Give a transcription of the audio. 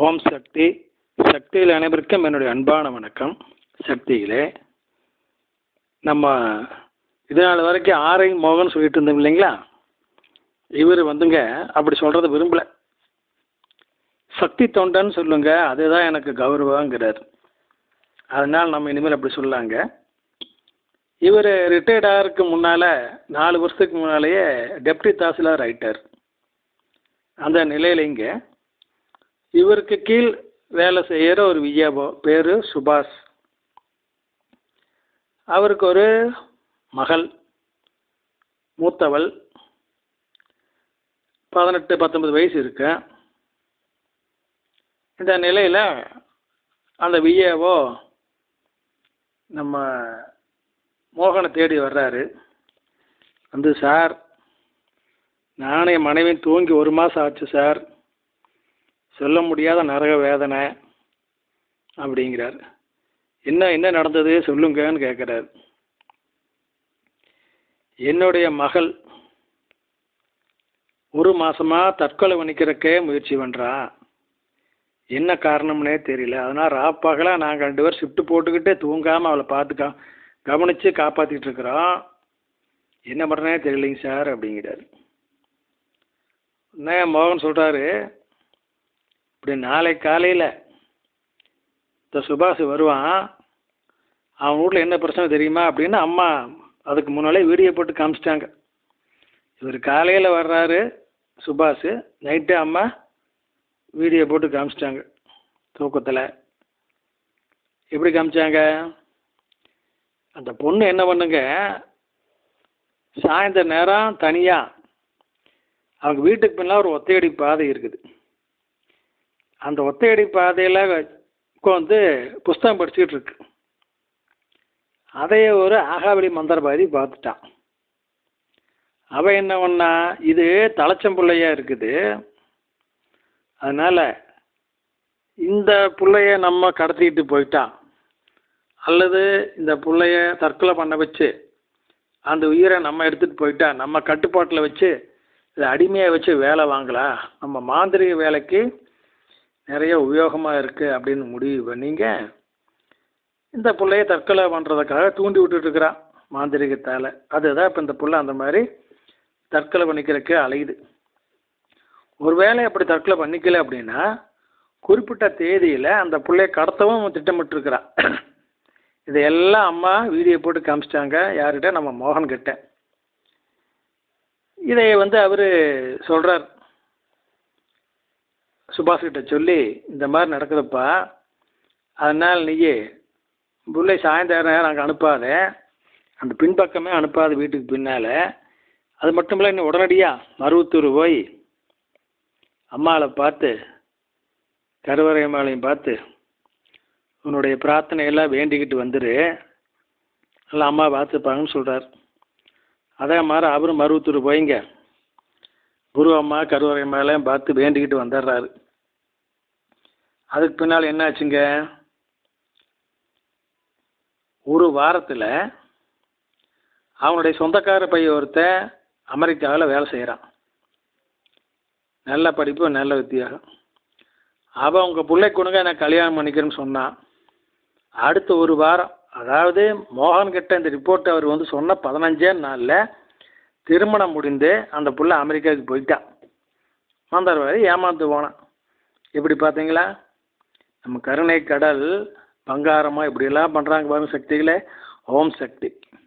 ஓம் சக்தி. சக்தியில் அனைவருக்கும் என்னுடைய அன்பான வணக்கம். சக்தியிலே நம்ம இது நாள் வரைக்கும் ஆரை மோகன் சொல்லிட்டு இருந்தோம் இல்லைங்களா? இவர் வந்துங்க அப்படி சொல்கிறத விரும்பலை. சக்தி தொண்டன் சொல்லுங்க, அதுதான் எனக்கு கௌரவங்கிறார். அதனால் நம்ம இனிமேல் அப்படி சொல்லலாங்க. இவர் ரிட்டையர்ட் ஆகிறதுக்கு முன்னால் 4 வருஷத்துக்கு முன்னாலேயே டெப்டி தாசில்தார் ஆகிட்டார். அந்த நிலையிலைங்க இவருக்கு கீழ் வேலை செய்கிற ஒரு விஏஓ பேர் சுபாஷ். அவருக்கு ஒரு மகள், மூத்தவள், 18-19 வயசு இருக்கு. இந்த நிலையில் அந்த விஏஓ நம்ம மோகனை தேடி வர்றாரு. வந்து, சார், நானே மனைவியும் தூங்கி 1 மாதம் ஆச்சு சார், சொல்ல முடியாத நரக வேதனை அப்படிங்கிறார். என்ன நடந்தது சொல்லுங்கன்னு கேட்குறாரு. என்னுடைய மகள் 1 மாதமாக தற்கொலை பண்ணிக்கிறக்கே முயற்சி பண்ணுறா. என்ன காரணம்னே தெரியல. அதனால் ராப்பகலாக நாங்கள் 2 பேர் ஷிஃப்ட் போட்டுக்கிட்டே தூங்காமல் அவளை பார்த்து கவனித்து காப்பாற்றிட்டு இருக்கிறோம். என்ன பண்ணுறேனே தெரியலைங்க சார் அப்படிங்கிறாரு. என்ன மோகன் சொல்கிறாரு, இப்படி நாளை காலையில் இந்த சுபாஷ் வருவான், அவன் வீட்டில் என்ன பிரச்சனை தெரியுமா அப்படின்னு அம்மா அதுக்கு முன்னாலே வீடியோ போட்டு காமிச்சிட்டாங்க. இவர் காலையில் வர்றாரு சுபாஷ், நைட்டு அம்மா வீடியோ போட்டு காமிச்சிட்டாங்க தூக்கத்தில். எப்படி காமிச்சாங்க? அந்த பொண்ணு என்ன பண்ணுங்க, சாயந்தர நேரம் தனியாக அவங்க வீட்டுக்கு பின்னால் ஒரு ஒத்தையடி பாதை இருக்குது. அந்த ஒத்தையடி பாதையில் உட்காந்து புஸ்தகம் படிச்சுக்கிட்டு இருக்கு. அதையே ஒரு ஆகாவளி மந்திரவாதி பார்த்துட்டான். அவன் என்ன பண்ணா, இது தலைச்சம்பிள்ளையாக இருக்குது, அதனால் இந்த பிள்ளைய நம்ம கடத்திக்கிட்டு போயிட்டான், அல்லது இந்த பிள்ளைய தற்கொலை பண்ண வச்சு அந்த உயிரை நம்ம எடுத்துகிட்டு போயிட்டா நம்ம கட்டுப்பாட்டில் வச்சு இதை அடிமையாக வச்சு வேலை வாங்கலாம், நம்ம மாந்திரிக வேலைக்கு நிறைய உபயோகமாக இருக்குது அப்படின்னு முடிவு பண்ணிங்க இந்த பிள்ளைய தற்கொலை பண்ணுறதுக்காக தூண்டி விட்டுட்டுருக்குறான் மாந்திரிகத்தால். அதுதான் இப்போ இந்த பிள்ளை அந்த மாதிரி தற்கொலை பண்ணிக்கிறதுக்கு அலையுது. ஒருவேளை அப்படி தற்கொலை பண்ணிக்கல அப்படின்னா குறிப்பிட்ட தேதியில் அந்த பிள்ளைய கடத்தவும் திட்டமிட்டுருக்குறான். இதையெல்லாம் அம்மா வீடியோ போட்டு காமிச்சிட்டாங்க. யார்கிட்ட? நம்ம மோகன் கிட்ட. இதை அவர் சொல்கிறார் சுபாஷ் கிட்ட சொல்லி, இந்த மாதிரி நடக்குதுப்பா, அதனால் நீயே பிள்ளை சாயந்தரம் நேரம் அங்கே அனுப்பாத, அந்த பின்பக்கமே அனுப்பாத வீட்டுக்கு பின்னால். அது மட்டும் இல்லை, இன்னும் உடனடியாக மருவத்தூர் போய் அம்மாவை பார்த்து கருவறை அம்மாளையும் பார்த்து உன்னுடைய பிரார்த்தனையெல்லாம் வேண்டிக்கிட்டு வந்துடு, எல்லாம் அம்மா பார்த்துப்பாங்கன்னு சொல்கிறார். அதே மாதிரி அவரும் மருவத்தூர் போய்ங்க குரு அம்மா கருவறை அம்மாவையும் பார்த்து வேண்டிக்கிட்டு வந்துடுறாரு. அதுக்கு பின்னால் என்னாச்சுங்க, ஒரு வாரத்தில் அவனுடைய சொந்தக்கார பையன் ஒருத்தன் அமெரிக்காவில் வேலை செய்கிறான். நல்ல படிப்பு, நல்ல வித்தியாசம். அவன் உங்கள் பிள்ளை கொடுங்க நான் கல்யாணம் பண்ணிக்கிறேன்னு சொன்னான். அடுத்த ஒரு வாரம், அதாவது மோகன்கிட்ட இந்த ரிப்போர்ட் அவர் சொன்ன 15 நாளில் திருமணம் முடிந்து அந்த பிள்ளை அமெரிக்காவுக்கு போயிட்டான். மந்திரவாதி ஏமாந்து போனான். எப்படி பார்த்தீங்களா? நம்ம கருணை கடல் பங்காரமாக இப்படியெல்லாம் பண்ணுறாங்க பாருங்க சக்திகளே. ஓம் சக்தி.